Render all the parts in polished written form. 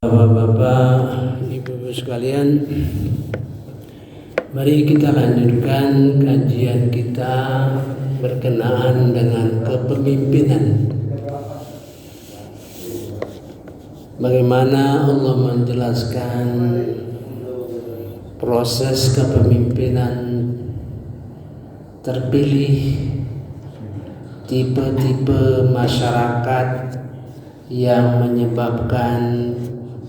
Bapak-bapak, ibu-ibu sekalian, mari kita lanjutkan kajian kita berkenaan dengan kepemimpinan. Bagaimana Allah menjelaskan proses kepemimpinan terpilih, tipe-tipe masyarakat yang menyebabkan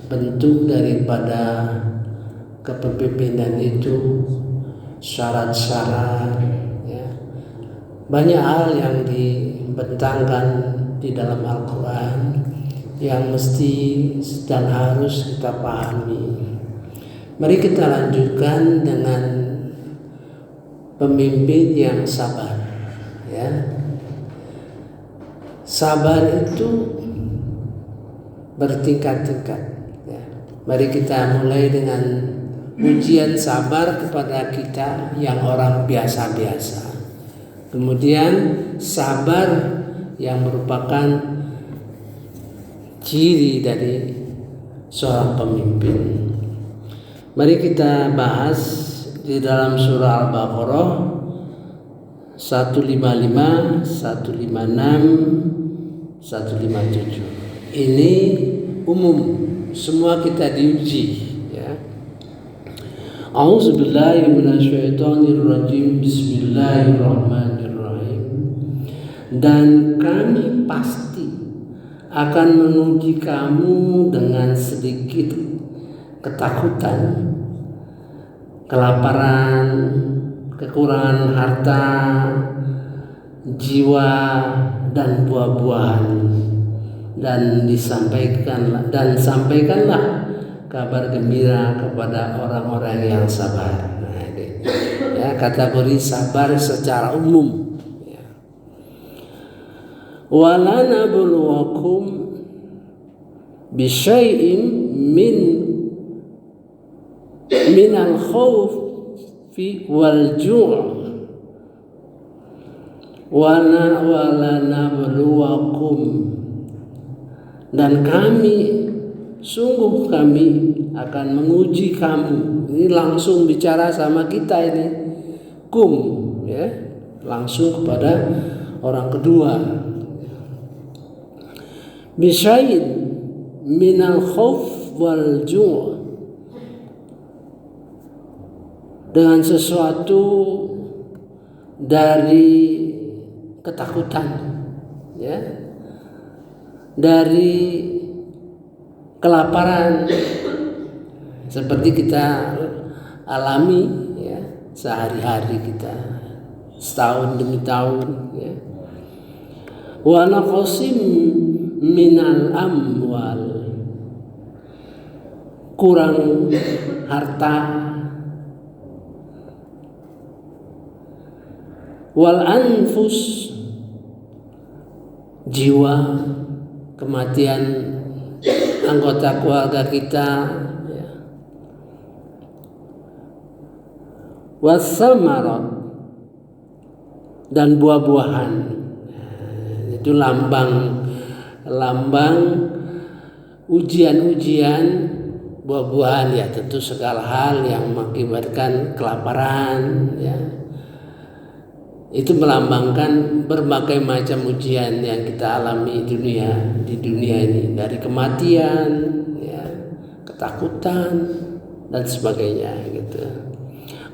bentuk daripada kepemimpinan itu, syarat-syarat, ya. Banyak hal yang dibentangkan di dalam Al-Quran yang mesti dan harus kita pahami. Mari kita lanjutkan dengan pemimpin yang sabar, ya. Sabar itu bertingkat-tingkat. Mari kita mulai dengan ujian sabar kepada kita yang orang biasa-biasa. Kemudian sabar yang merupakan ciri dari seorang pemimpin. Mari kita bahas di dalam surah Al-Baqarah 155, 156, 157. Ini umum. Semua kita diuji, ya. A'udzubillahi minasyaitonirrajim. Bismillahirrahmanirrahim. Dan kami pasti akan menguji kamu dengan sedikit ketakutan, kelaparan, kekurangan harta, jiwa, dan buah-buahan. Dan sampaikanlah kabar gembira kepada orang-orang yang sabar. Nah, ini, ya, kategori sabar secara umum, ya. Wala nabluwakum bisyai'in minal khawfi wal ju' wala nabluwakum, dan kami akan menguji kamu. Ini langsung bicara sama kita ini, ya, langsung kepada orang kedua. Bisya'in minal khawf wal ju', dengan sesuatu dari ketakutan, ya, dari kelaparan seperti kita alami, ya, sehari-hari kita, setahun demi tahun, ya. Wa naqsim minal amwal, kurang harta, wal anfus, jiwa, kematian anggota keluarga kita, ya. Wasamarat, dan buah-buahan. Itu lambang ujian-ujian. Buah-buahan, ya, tentu segala hal yang mengakibatkan kelaparan, ya. Itu melambangkan berbagai macam ujian yang kita alami di dunia ini, dari kematian, ya, ketakutan, dan sebagainya, gitu.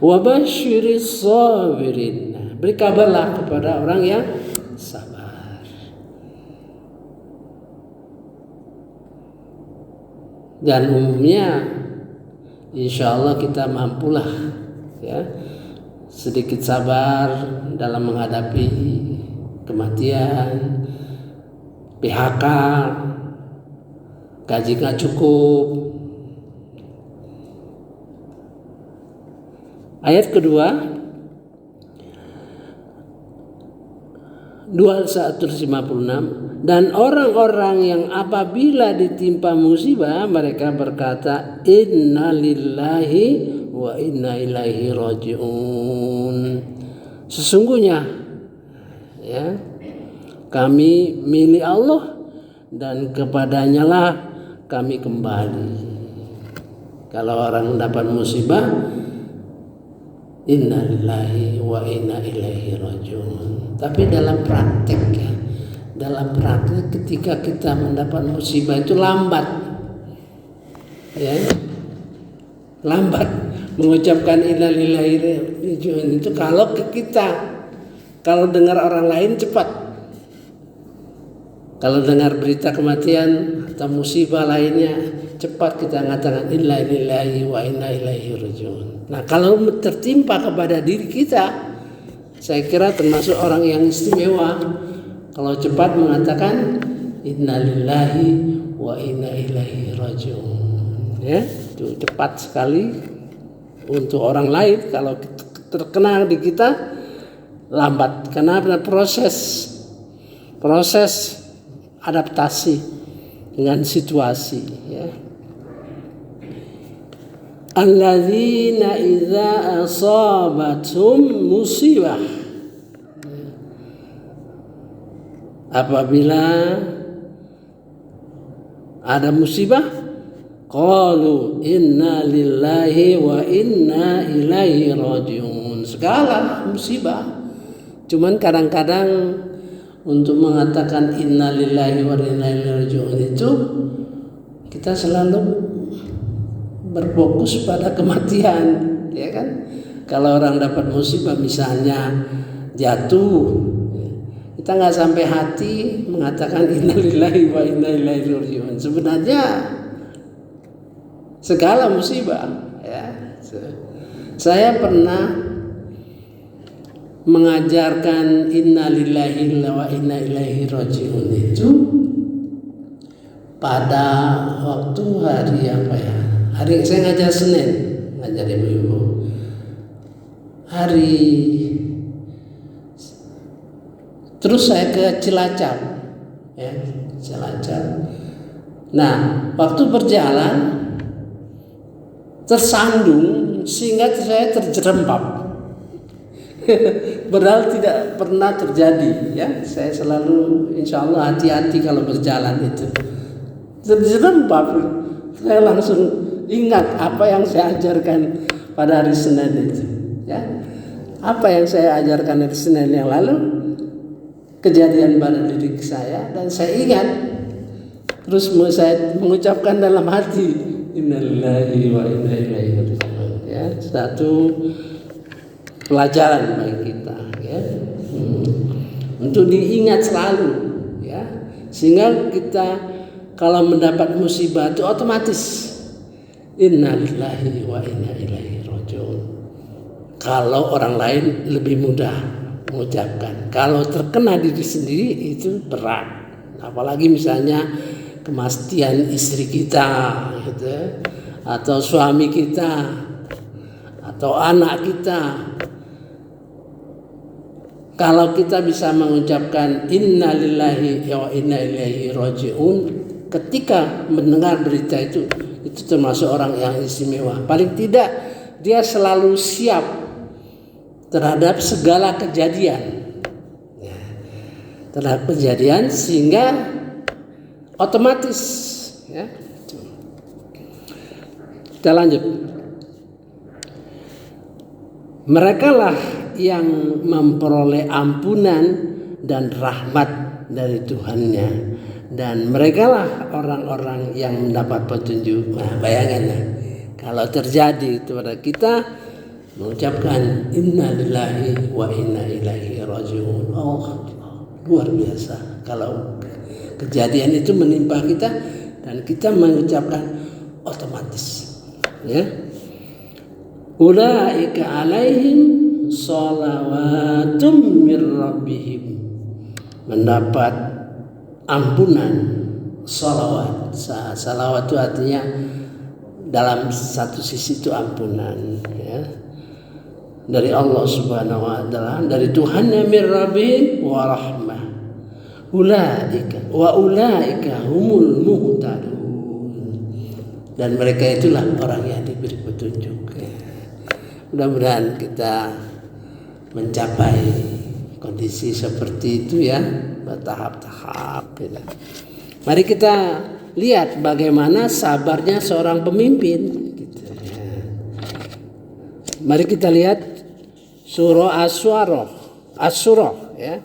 Wa basyiris sabirin, beri kabarlah kepada orang yang sabar. Dan umumnya insya Allah kita mampulah, ya, sedikit sabar dalam menghadapi kematian, PHK, gaji nggak cukup. Ayat kedua, 256. Dan orang-orang yang apabila ditimpa musibah mereka berkata inna lillahi wa inna ilaihi raji'un. Sesungguhnya ya kami milik Allah dan kepadanya lah kami kembali. Kalau orang mendapat musibah inna lillahi wa inna ilaihi raji'un. Tapi dalam praktek ya, dalam praktek ketika kita mendapat musibah itu lambat ya, lambat mengucapkan inna lillahi wa inna ilaihi raji'un itu kalau ke kita. Kalau dengar orang lain cepat, kalau dengar berita kematian atau musibah lainnya cepat kita mengatakan inna lillahi wa inna ilaihi raji'un. Nah kalau tertimpa kepada diri kita, saya kira termasuk orang yang istimewa kalau cepat mengatakan inna lillahi wa inna ilaihi raji'un. Ya, itu cepat sekali untuk orang lain. Kalau terkena di kita lambat karena proses adaptasi dengan situasi ya. Alladzina idza asabathum musibah, apabila ada musibah qalu inna lillahi wa inna ilaihi raji'un. Segala musibah. Cuman kadang-kadang untuk mengatakan inna lillahi wa inna ilaihi raji'un itu kita selalu berfokus pada kematian, ya kan? Kalau orang dapat musibah misalnya jatuh, kita nggak sampai hati mengatakan inna lillahi wa inna ilaihi raji'un. Sebenarnya segala musibah, ya. Saya pernah mengajarkan inna lillahi wa inna ilaihi raji'un itu pada waktu hari apa ya? Hari saya ngajar Senin, ngajar ibu-ibu. Hari terus saya ke Cilacap, ya, Cilacap. Nah, waktu berjalan tersandung sehingga saya terjerembab. Padahal tidak pernah terjadi ya. Saya selalu insya Allah hati-hati kalau berjalan itu. Terjerembab. Saya langsung ingat apa yang saya ajarkan pada hari Senin itu ya. Apa yang saya ajarkan hari Senin yang lalu, kejadian pada diri saya, dan saya ingat. Terus saya mengucapkan dalam hati innalillahi wa inna ilaihi raji'un ya. Satu pelajaran bagi kita ya, untuk diingat selalu ya, sehingga kita kalau mendapat musibah itu otomatis inna lillahi wa inna ilaihi raji'un. Kalau orang lain lebih mudah mengucapkan, kalau terkena diri sendiri itu berat, apalagi misalnya kematian istri kita gitu, atau suami kita atau anak kita. Kalau kita bisa mengucapkan inna lillahi wa inna ilaihi raji'un ketika mendengar berita itu termasuk orang yang istimewa. Paling tidak dia selalu siap terhadap segala kejadian. Terhadap kejadian sehingga otomatis ya. Kita lanjut. Mereka lah yang memperoleh ampunan dan rahmat dari Tuhannya, dan mereka lah orang-orang yang mendapat petunjuk. Nah, bayangin ya, kalau terjadi itu pada kita mengucapkan inna lillahi wa inna ilaihi raji'un. Oh, luar biasa kalau kejadian itu menimpa kita dan kita mengucapkan otomatis ya. Ulaika alaihim shalawatum mir rabbihim, mendapat ampunan. Salawat itu artinya dalam satu sisi itu ampunan ya, dari Allah Subhanahu wa taala, dari Tuhannya mir rabbihim wa rahmah, ulaika humul muhtadun, dan mereka itulah orang yang diberi petunjuk. Mudah-mudahan kita mencapai kondisi seperti itu ya, bertahap-tahap gitu. Mari kita lihat bagaimana sabarnya seorang pemimpin gitu. Mari kita lihat surah Asy-Syura ya.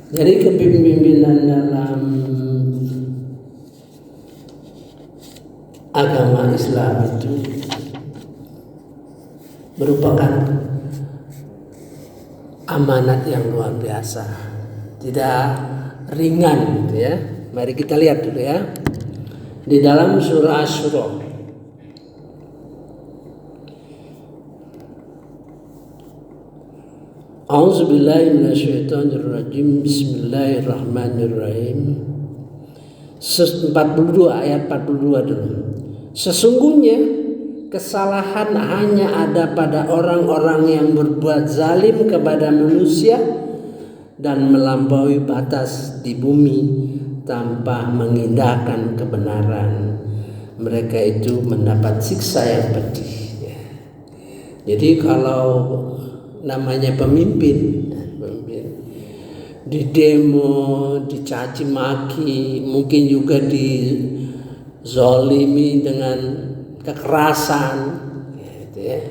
Jadi kepemimpinan dalam agama Islam itu merupakan amanat yang luar biasa, tidak ringan gitu ya. Mari kita lihat dulu ya di dalam surah Asy-Syura. A'udzubillahi minasyaitonirrajim. Bismillahirrahmanirrahim. 42 ayat 42 dulu. Sesungguhnya kesalahan hanya ada pada orang-orang yang berbuat zalim kepada manusia dan melampaui batas di bumi tanpa mengindahkan kebenaran. Mereka itu mendapat siksa yang pedih. Jadi kalau namanya pemimpin di demo, dicaci maki, mungkin juga dizolimi dengan kekerasan gitu ya.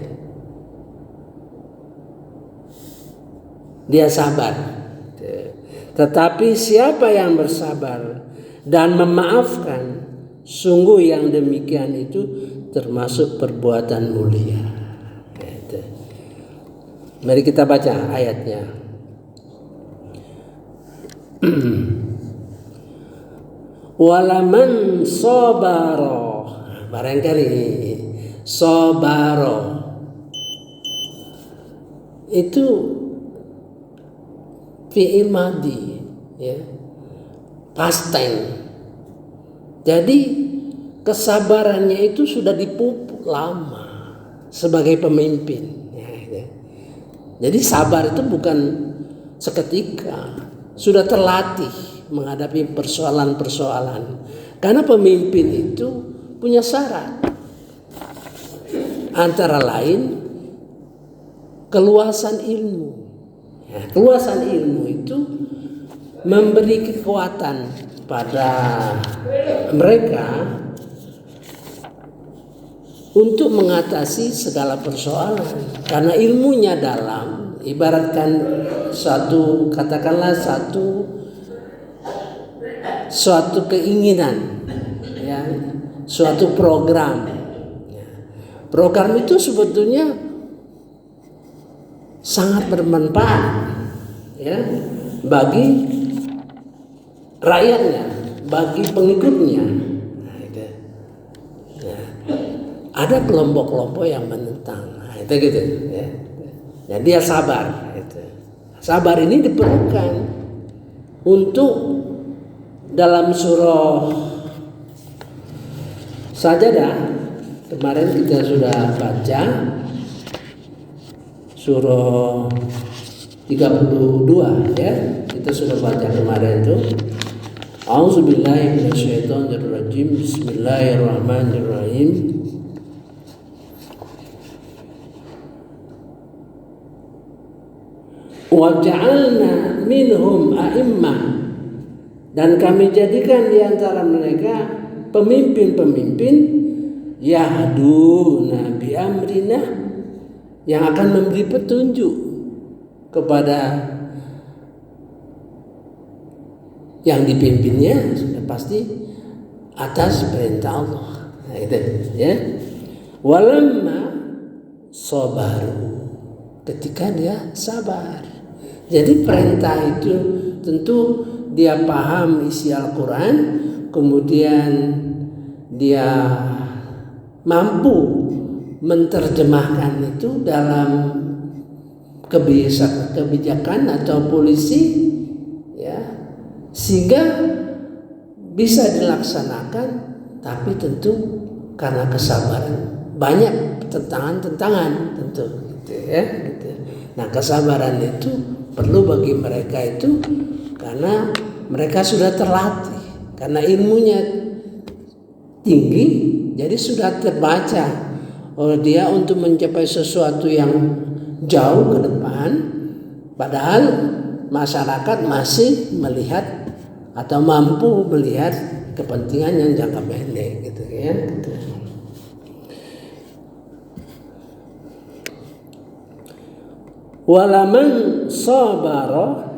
Dia sabar. Tetapi siapa yang bersabar dan memaafkan, sungguh yang demikian itu termasuk perbuatan mulia. Mari kita baca ayatnya. Walaman sabara, barangkali sabara itu fi'il madhi ya, past tense. Jadi kesabarannya itu sudah dipupuk lama sebagai pemimpin. Jadi sabar itu bukan seketika, sudah terlatih menghadapi persoalan-persoalan. Karena pemimpin itu punya syarat, antara lain keluasan ilmu. Ya, keluasan ilmu itu memberi kekuatan pada mereka untuk mengatasi segala persoalan, karena ilmunya dalam. Ibaratkan katakanlah suatu keinginan ya, suatu program. Program itu sebetulnya sangat bermanfaat ya bagi rakyatnya, bagi pengikutnya. Ada kelompok-kelompok yang menentang, itu gitu ya. Nah, dia sabar. Itu. Sabar ini diperlukan untuk dalam surah Sajadah. Kemarin kita sudah baca surah 32 ya. Kita sudah baca kemarin itu. A'udzubillahi minasyaitonirrajim. Bismillahirrahmanirrahim. Wa ja'alna minhum a'immah, dan kami jadikan di antara mereka pemimpin-pemimpin yahduna bi amrina, yang akan memberi petunjuk kepada yang dipimpinnya, sudah pasti atas perintah Allah. Nah, itu ya. Walamma sabaru, ketika dia sabar. Jadi perintah itu tentu dia paham isi Al-Quran, kemudian dia mampu menerjemahkan itu dalam kebijakan atau polisi ya, sehingga bisa dilaksanakan, tapi tentu karena kesabaran. Banyak tentangan tentu gitu ya gitu. Nah, kesabaran itu perlu bagi mereka itu karena mereka sudah terlatih, karena ilmunya tinggi, jadi sudah terbaca oleh dia untuk mencapai sesuatu yang jauh ke depan, padahal masyarakat masih melihat atau mampu melihat kepentingan yang jangka pendek gitu ya. Walaman sabara,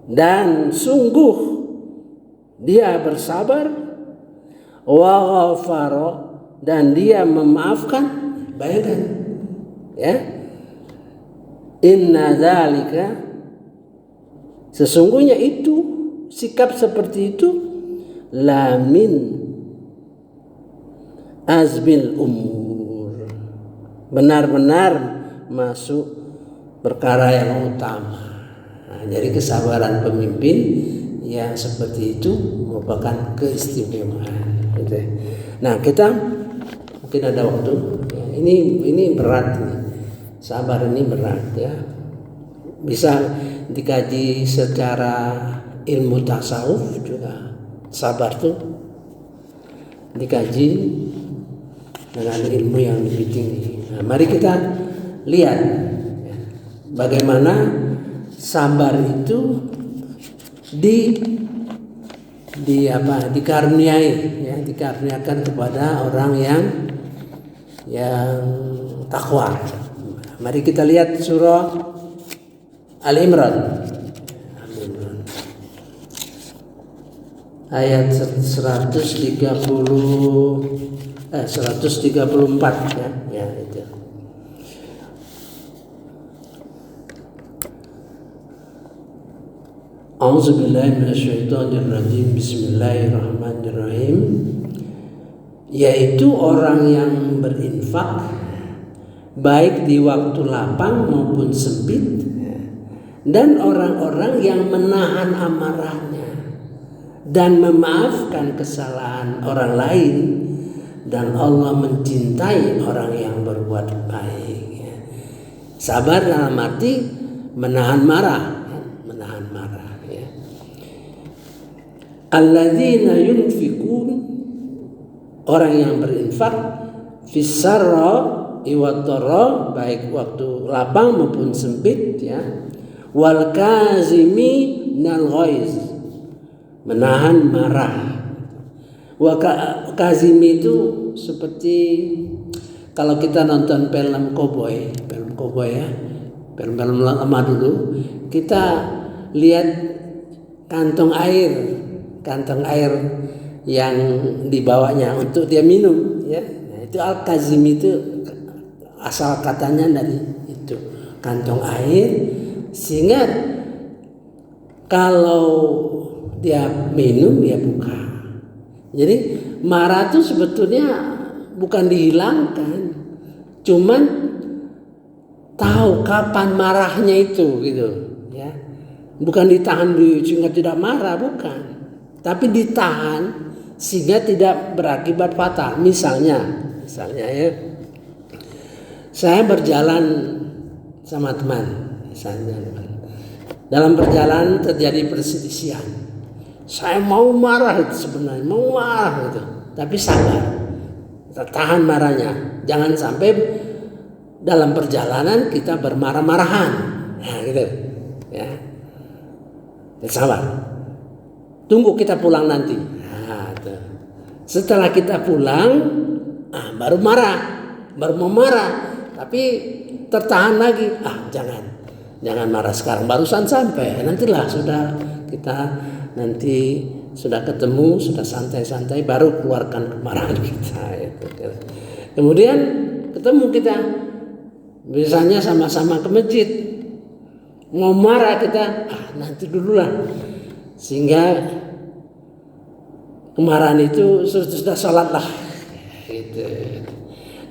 dan sungguh dia bersabar, wa ghafara, dan dia memaafkan. Bayangkan ya, inna dzalika, sesungguhnya itu sikap seperti itu lamin azbil umur, benar-benar masuk perkara yang utama. Nah, jadi kesabaran pemimpin yang seperti itu merupakan keistimewaan. Gitu. Nah, kita mungkin ada waktu. Ya, ini berat nih. Sabar ini berat ya. Bisa dikaji secara ilmu tasawuf juga. Sabar tuh dikaji dengan ilmu yang lebih tinggi. Nah, mari kita lihat bagaimana sabar itu dikaruniakan kepada orang yang takwa. Mari kita lihat surah Al-Imran ayat 134 ya itu. A'udzubillahi minasyaitonirrajim. Bismillahirrahmanirrahim. Yaitu orang yang berinfak baik di waktu lapang maupun sempit, dan orang-orang yang menahan amarahnya dan memaafkan kesalahan orang lain, dan Allah mencintai orang yang berbuat baik. Sabar dalam arti menahan marah. Alladzina yunfikun, orang yang berinfak fisarra iwadara, baik waktu lapang maupun sempit ya. Wal kazimi nal ghaiz, menahan marah. Wa kazimi itu seperti kalau kita nonton film koboi ya, film lama dulu, kita lihat kantong air yang dibawanya untuk dia minum ya. Nah, itu al-kazim, itu asal katanya dari itu, kantong air, sehingga kalau dia minum dia buka. Jadi marah itu sebetulnya bukan dihilangkan, cuman tahu kapan marahnya itu gitu ya. Bukan ditahan sehingga tidak marah, bukan. Tapi ditahan sehingga tidak berakibat fatal. Misalnya ya, saya berjalan sama teman, misalnya dalam perjalanan terjadi perselisihan. Saya mau marah itu sebenarnya, mau marah gitu, tapi sabar, kita tahan marahnya. Jangan sampai dalam perjalanan kita bermarah-marahan, nah gitu, ya. Sabar. Tunggu kita pulang nanti. Nah, setelah kita pulang, baru mau marah, tapi tertahan lagi. Jangan marah sekarang, barusan sampai. Nantilah nanti sudah ketemu, sudah santai-santai, baru keluarkan kemarahan kita. Kemudian ketemu kita, misalnya sama-sama ke masjid, mau marah kita, nanti dululah. Sehingga kemarahan itu sudah sholat lah gitu.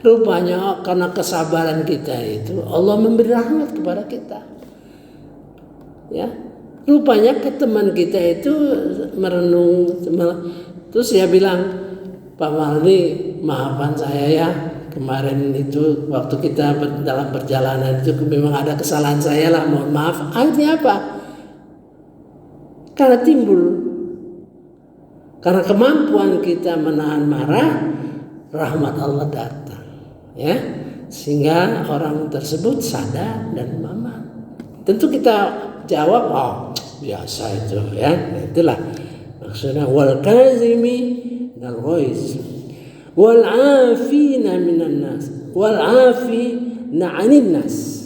Rupanya karena kesabaran kita itu Allah memberi rahmat kepada kita ya. Rupanya ke teman kita itu merenung, terus dia bilang, Pak Mardi, maafkan saya ya, kemarin itu waktu kita dalam perjalanan itu memang ada kesalahan saya lah, mohon maaf. Akhirnya apa? Karena timbul, karena kemampuan kita menahan marah, rahmat Allah datang, ya, sehingga orang tersebut sadar dan mama. Tentu kita jawab, oh biasa itu, ya, itulah maksudnya wal kazimi nal ghaiz wal afina minan nas wal afina 'anil nas,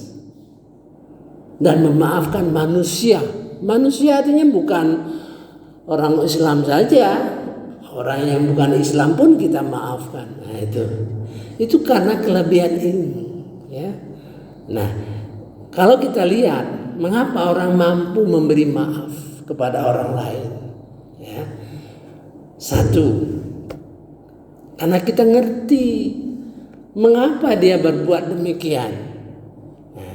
dan memaafkan manusia. Manusia artinya bukan orang Islam saja, orang yang bukan Islam pun kita maafkan. Nah, itu karena kelebihan ilmu, ya. Nah, kalau kita lihat mengapa orang mampu memberi maaf kepada orang lain, ya. Satu, karena kita ngerti mengapa dia berbuat demikian. Nah,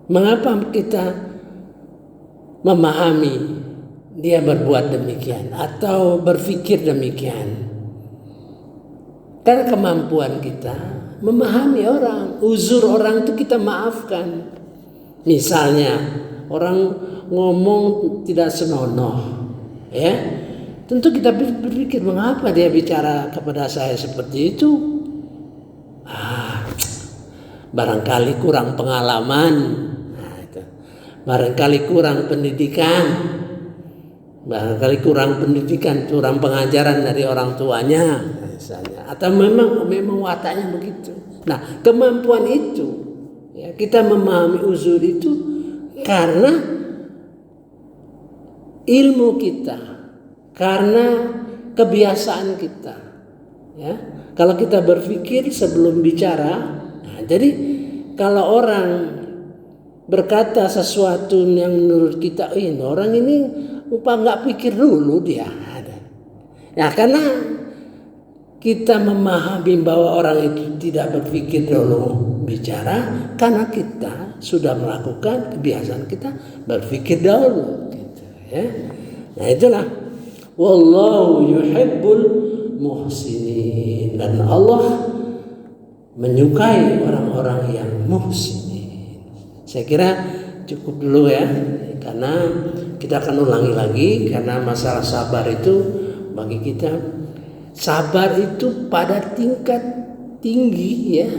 mengapa kita memahami dia berbuat demikian atau berpikir demikian? Karena kemampuan kita memahami orang, uzur orang itu kita maafkan. Misalnya orang ngomong tidak senonoh, ya, tentu kita berpikir mengapa dia bicara kepada saya seperti itu. Barangkali kurang pengalaman. Barangkali kurang pendidikan, kurang pengajaran dari orang tuanya misalnya, atau memang wataknya begitu. Nah, kemampuan itu, ya, kita memahami uzur itu karena ilmu kita, karena kebiasaan kita, ya. Kalau kita berpikir sebelum bicara, nah, jadi kalau orang berkata sesuatu yang menurut kita, orang ini lupa nggak pikir dulu dia. Ya, karena kita memahami bahwa orang itu tidak berpikir dulu bicara, karena kita sudah melakukan kebiasaan kita berpikir dahulu. Gitu, ya. Nah, itulah wallahu yuhibbul muhsinin, dan Allah menyukai orang-orang yang muhsin. Saya kira cukup dulu ya, karena kita akan ulangi lagi, karena masalah sabar itu bagi kita, sabar itu pada tingkat tinggi, ya,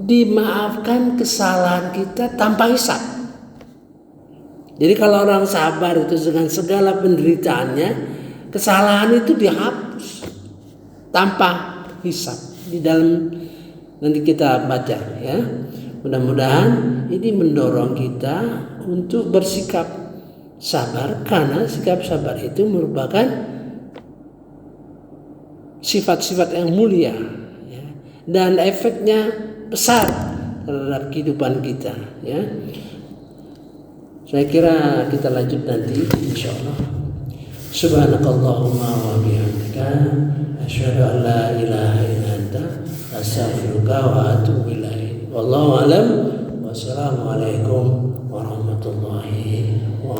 dimaafkan kesalahan kita tanpa hisab. Jadi kalau orang sabar itu dengan segala penderitaannya, kesalahan itu dihapus tanpa hisab. Di dalam nanti kita baca, ya. Mudah-mudahan ini mendorong kita untuk bersikap sabar, karena sikap sabar itu merupakan sifat-sifat yang mulia, ya, dan efeknya besar terhadap kehidupan kita, ya. Saya kira kita lanjut nanti insyaallah. Subhanakallahumma wa bihamdika asyhadu an la ilaha illa anta astaghfiruka wa atubu ilaik. Wallahu alam. Wassalamualaikum warahmatullahi wabarakatuh.